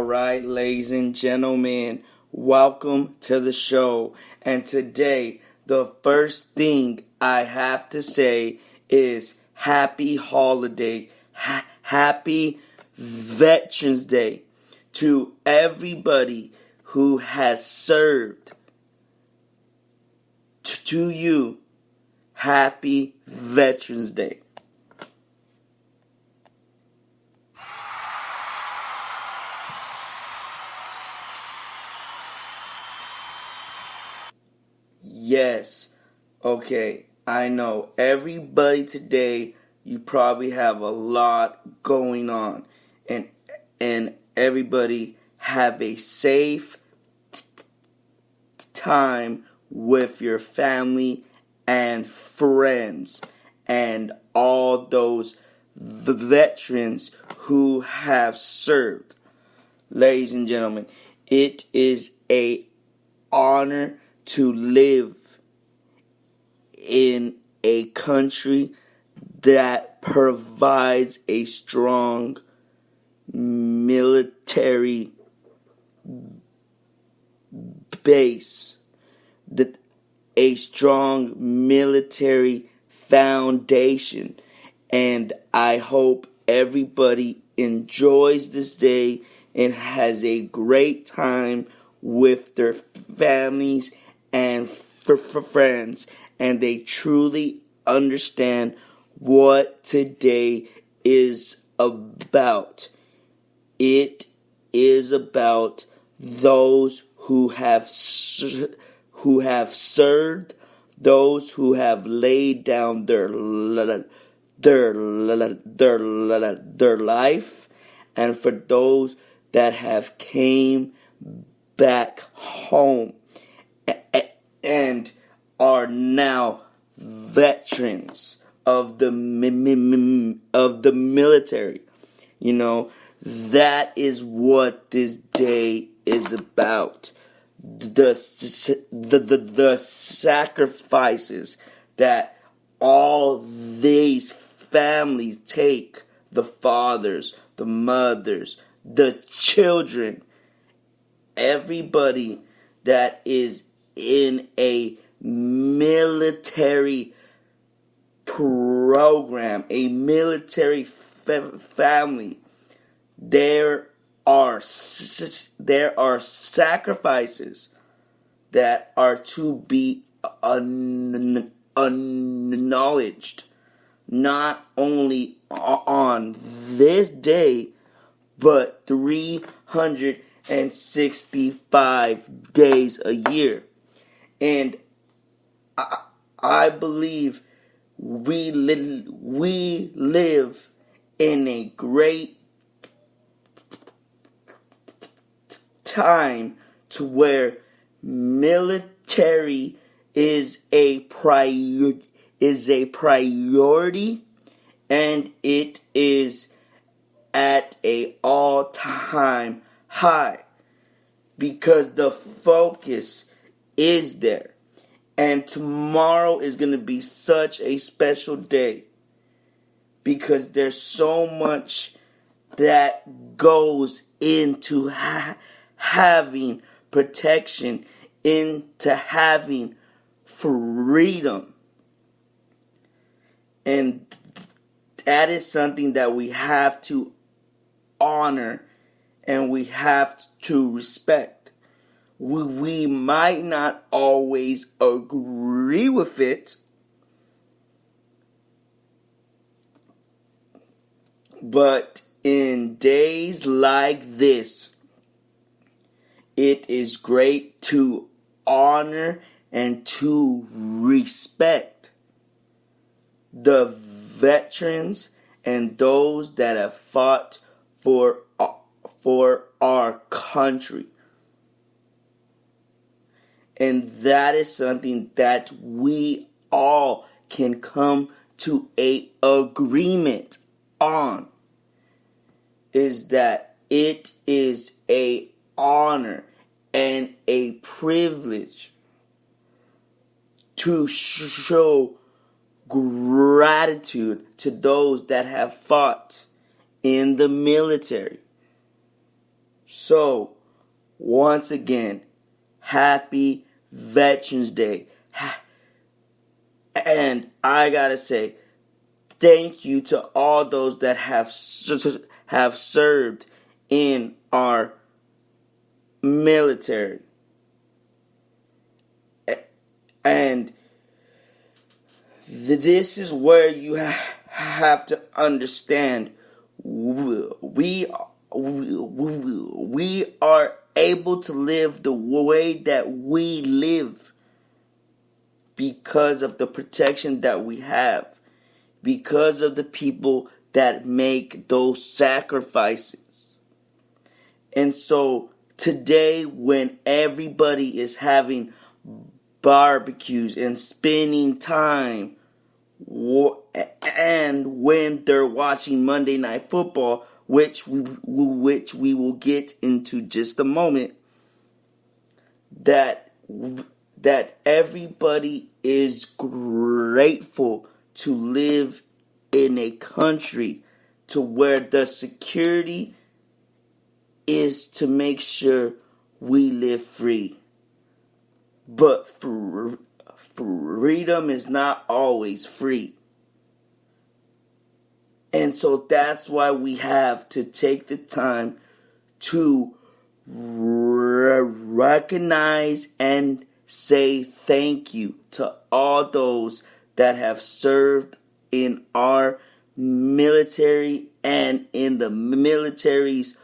right, ladies and gentlemen, welcome to the show. And today, the first thing I have to say is happy holiday, happy Veterans Day to everybody who has served. To you, happy Veterans Day. Yes, okay, I know. Everybody today, you probably have a lot going on. And everybody have a safe time with your family and friends and all those veterans who have served. Ladies and gentlemen, it is an honor to live in a country that provides a strong military base, a strong military foundation, and I hope everybody enjoys this day and has a great time with their families and for friends, and they truly understand what today is about. It is about those who have served, those who have laid down their life, and for those that have came back home and are now veterans of the military. You know, that is what this day is about. The sacrifices that all these families take, the fathers, the mothers, the children, everybody that is in a military program, a military family. There are sacrifices that are to be acknowledged, not only on this day, but 365 days a year. And I believe we live in a great time to where military is a priority, and it is at a all-time high because the focus is there. And tomorrow is going to be such a special day because there's so much that goes into having protection, into having freedom. And that is something that we have to honor and we have to respect. We might not always agree with it, but in days like this, it is great to honor and to respect the veterans and those that have fought for our country. And that is something that we all can come to a agreement on, is that it is a honor and a privilege to show gratitude to those that have fought in the military. So, once again, happy Veterans Day. And I gotta say, thank you to all those that have served in our military. And this is where you have to understand we are able to live the way that we live because of the protection that we have, because of the people that make those sacrifices. And so today, when everybody is having barbecues and spending time, and when they're watching Monday Night Football, which we will get into just a moment, that everybody is grateful to live in a country to where the security is to make sure we live free. But freedom is not always free. And so that's why we have to take the time to recognize and say thank you to all those that have served in our military and in the militaries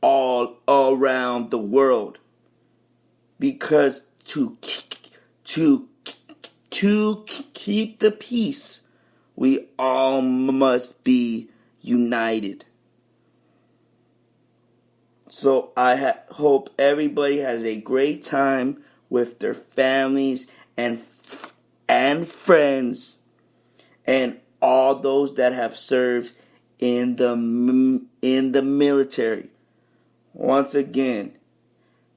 all around the world. Because to keep the peace, we all must be united. So I hope everybody has a great time with their families and friends, and all those that have served in the military. Once again,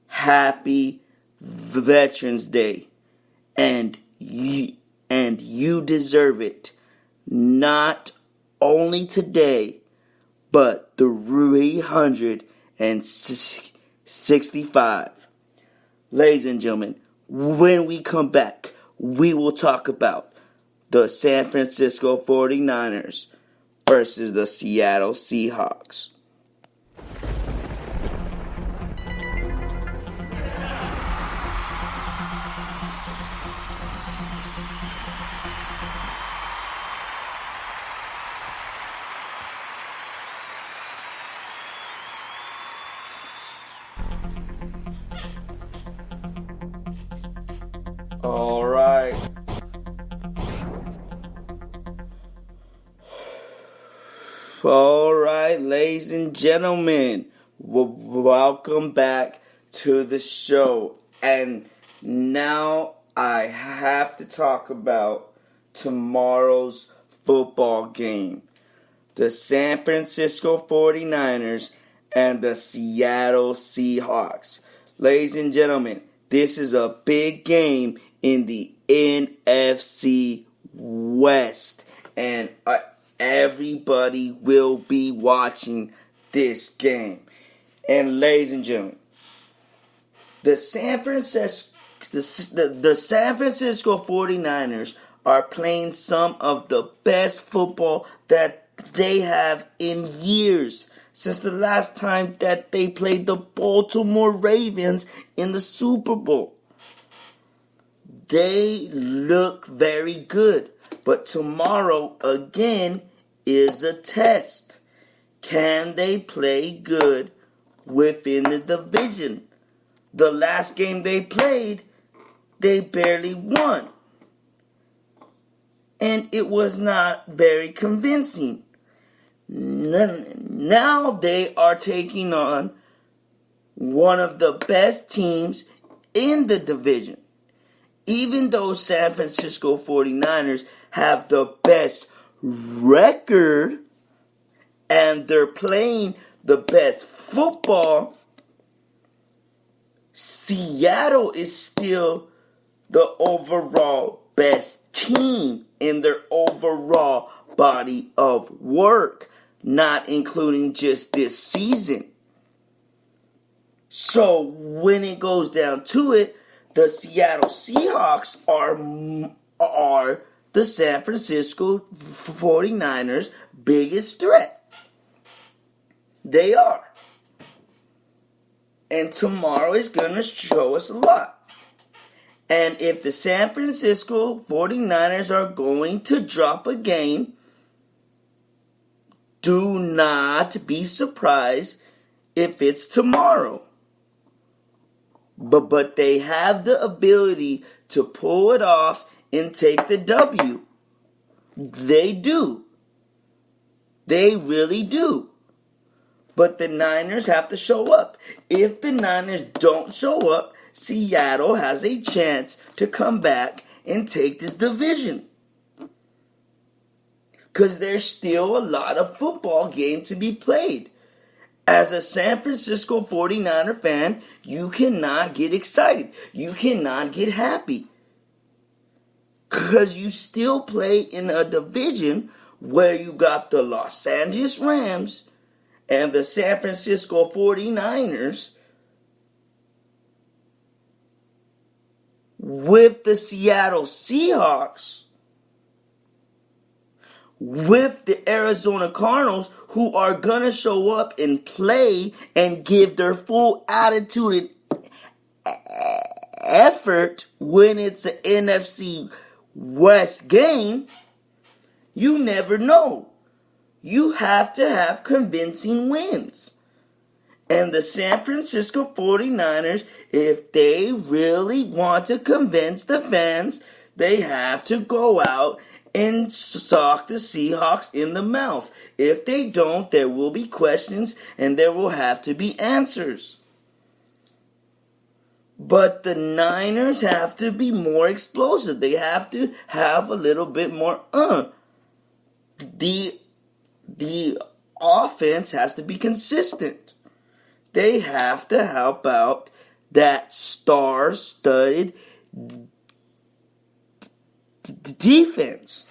happy Veterans Day, and you deserve it. Not only today, but 365. Ladies and gentlemen, when we come back, we will talk about the San Francisco 49ers versus the Seattle Seahawks. All right, ladies and gentlemen, welcome back to the show. And now I have to talk about tomorrow's football game. The San Francisco 49ers and the Seattle Seahawks. Ladies and gentlemen, this is a big game in the NFC West. And everybody will be watching this game. And ladies and gentlemen, the San Francisco 49ers are playing some of the best football that they have in years, since the last time that they played the Baltimore Ravens in the Super Bowl. They look very good. But tomorrow, again, is a test. Can they play good within the division? The last game they played, they barely won. And it was not very convincing. Now they are taking on one of the best teams in the division. Even though San Francisco 49ers have the best record and they're playing the best football, Seattle is still the overall best team in their overall body of work, not including just this season. So when it goes down to it, the Seattle Seahawks are the San Francisco 49ers' biggest threat. They are. And tomorrow is going to show us a lot. And if the San Francisco 49ers are going to drop a game, do not be surprised if it's tomorrow. But they have the ability to pull it off and take the W. They do. They really do. But the Niners have to show up. If the Niners don't show up, Seattle has a chance to come back and take this division. Because there's still a lot of football game to be played. As a San Francisco 49er fan, you cannot get excited. You cannot get happy. Because you still play in a division where you got the Los Angeles Rams and the San Francisco 49ers with the Seattle Seahawks, with the Arizona Cardinals, who are going to show up and play and give their full attitude and effort when it's an NFC West game. You never know. You have to have convincing wins. And the San Francisco 49ers, if they really want to convince the fans, they have to go out and sock the Seahawks in the mouth. If they don't, there will be questions and there will have to be answers. But the Niners have to be more explosive. They have to have a little bit more The offense has to be consistent. They have to help out that star-studded defense.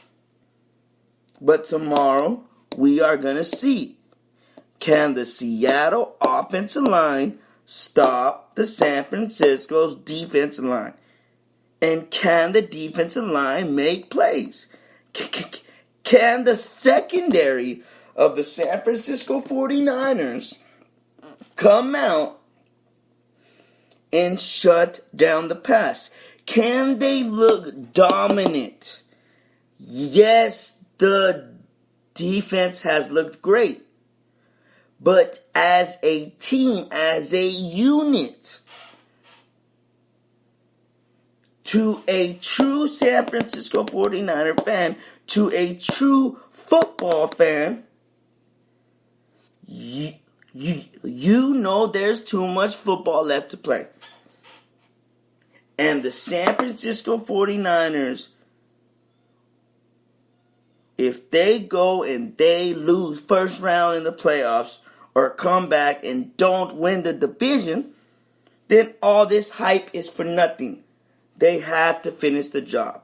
But tomorrow, we are going to see, can the Seattle offensive line stop the San Francisco's defensive line? And can the defensive line make plays? Can the secondary of the San Francisco 49ers come out and shut down the pass? Can they look dominant? Yes, the defense has looked great. But as a team, as a unit, to a true San Francisco 49er fan, to a true football fan, you know there's too much football left to play. And the San Francisco 49ers, if they go and they lose first round in the playoffs or come back and don't win the division, then all this hype is for nothing. They have to finish the job.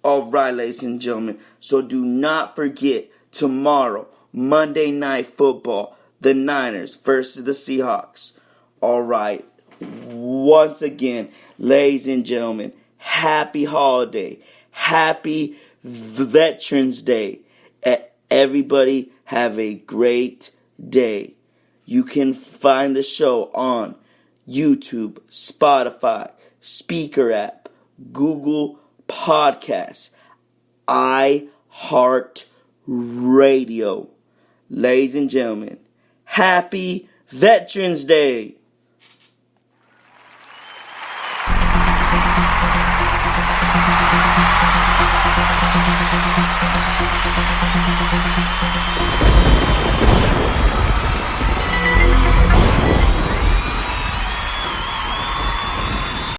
All right, ladies and gentlemen. So do not forget, tomorrow, Monday Night Football, the Niners versus the Seahawks. All right. Once again, ladies and gentlemen, happy holiday. Happy Veterans Day. Everybody have a great day. You can find the show on YouTube, Spotify, Spreaker app, Google Podcasts, iHeartRadio. Ladies and gentlemen, happy Veterans Day.